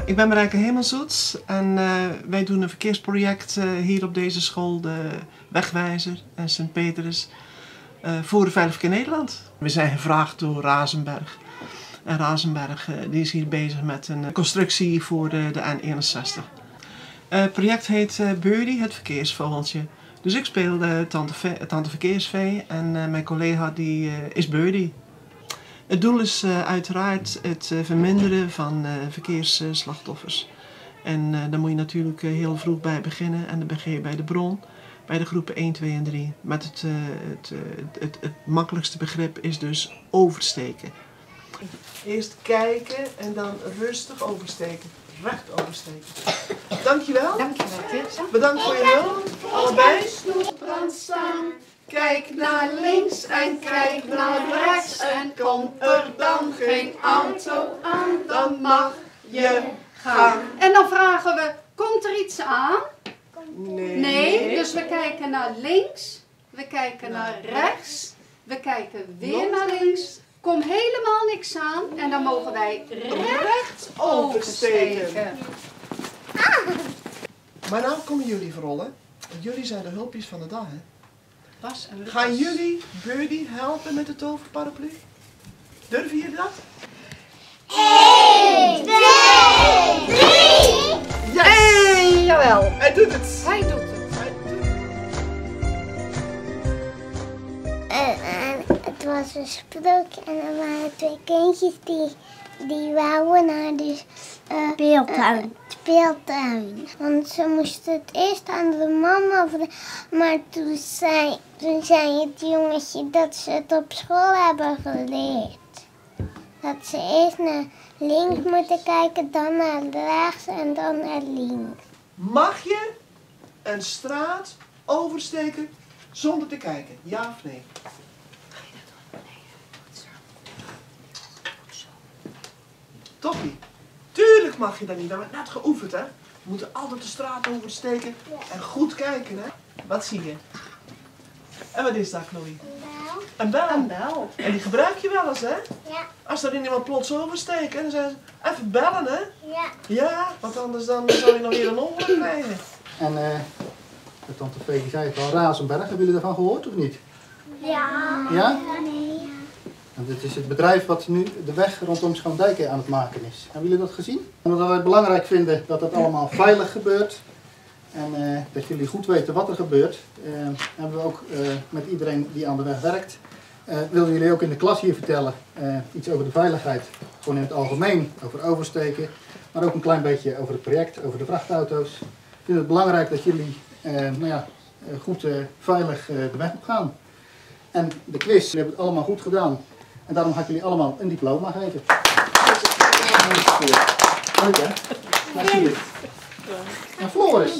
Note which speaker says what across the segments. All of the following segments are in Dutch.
Speaker 1: Ik ben Marijke Hemelzoets en wij doen een verkeersproject hier op deze school, de Wegwijzer en Sint-Petrus, voor een veilig verkeer Nederland. We zijn gevraagd door Razenberg. En Razenberg die is hier bezig met een constructie voor de N61. Het project heet Birdie, het verkeersvogeltje. Dus ik speel Tante Verkeersvee en mijn collega die is Birdie. Het doel is uiteraard het verminderen van verkeersslachtoffers. En daar moet je natuurlijk heel vroeg bij beginnen. En dan begin je bij de bron, bij de groepen 1, 2 en 3. Met het makkelijkste begrip is dus oversteken. Eerst kijken en dan rustig oversteken. Recht oversteken. Dankjewel.
Speaker 2: Dankjewel.
Speaker 1: Bedankt voor je hulp. Allebei.
Speaker 2: Snoeprand staan. Kijk naar links en kijk naar rechts. En komt er dan geen auto aan, dan mag je gaan. En dan vragen we, komt er iets aan? Nee, dus we kijken naar links. We kijken naar rechts. We kijken weer naar links. Komt helemaal niks aan en dan mogen wij recht oversteken.
Speaker 1: Maar nou komen jullie verrollen. Jullie zijn de hulpjes van de dag, hè?
Speaker 2: Bas en Lucas.
Speaker 1: Gaan jullie Birdie helpen met de toverparaplu? Durven jullie dat?
Speaker 3: 1, 2, 3!
Speaker 1: Yes!
Speaker 2: Hey, jawel.
Speaker 1: Hij doet het!
Speaker 2: Hij doet het.
Speaker 3: Het was een sprookje en er waren twee kindjes die wouden naar de speeltuin. Want ze moesten het eerst aan de mama vragen, maar toen zei het jongetje dat ze het op school hebben geleerd. Dat ze eerst naar links moeten kijken, dan naar rechts en dan naar links.
Speaker 1: Mag je een straat oversteken zonder te kijken? Ja of nee? Toppie. Tuurlijk mag je dat niet. Dat wordt net geoefend, hè? We moeten altijd de straat oversteken en goed kijken, hè? Wat zie je? En wat is dat, Chloe? Een bel.
Speaker 2: Een bel.
Speaker 1: En die gebruik je wel eens, hè?
Speaker 3: Ja.
Speaker 1: Als er iemand plots oversteekt, dan zeggen ze, even bellen, hè?
Speaker 3: Ja.
Speaker 1: Ja, want anders dan zal je nog weer een ongeluk krijgen.
Speaker 4: En de tante Vee zei het al, Razenberg, hebben jullie daarvan gehoord of niet?
Speaker 3: Ja.
Speaker 4: Ja?
Speaker 3: Nee.
Speaker 4: En dit is het bedrijf wat nu de weg rondom Schoondijken aan het maken is. Hebben jullie dat gezien? Omdat wij het belangrijk vinden dat het allemaal veilig gebeurt en dat jullie goed weten wat er gebeurt, hebben we ook met iedereen die aan de weg werkt, willen jullie ook in de klas hier vertellen iets over de veiligheid. Gewoon in het algemeen, over oversteken, maar ook een klein beetje over het project, over de vrachtauto's. Ik vind het belangrijk dat jullie goed veilig de weg op gaan. En de quiz, jullie hebben het allemaal goed gedaan. En daarom ga ik jullie allemaal een diploma geven. Leuk hè? Daar zie je het. En Floris.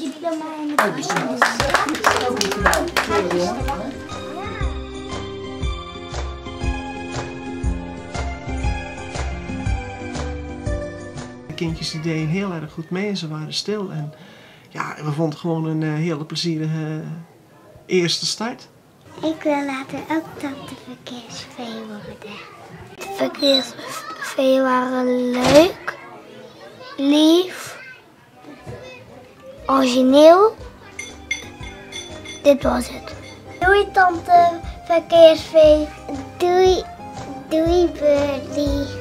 Speaker 1: De kindjes die deden heel erg goed mee en ze waren stil. En ja, we vonden het gewoon een hele plezierige eerste start.
Speaker 3: Ik wil later ook tante Verkeersvee worden. De verkeersvee waren leuk, lief, origineel. Dit was het. Doei tante Verkeersvee. Doei, doei Birdie.